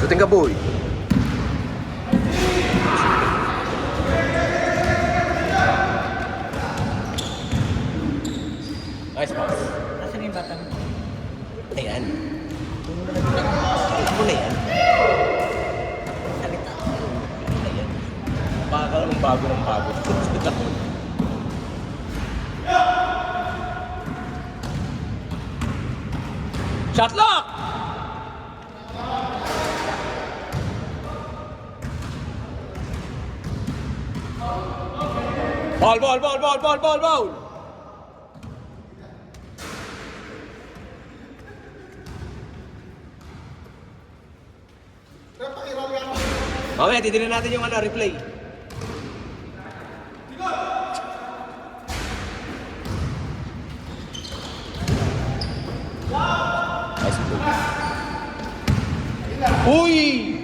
Shooting ka, boy. Nice pass. Nasaan yung bata mo? Ayan. Ako na yan. Salita. Ayan. Baka ng bago ng bago. Shot lock! Ball! Mamaya, titignan natin yung replay. Nice play. Uy!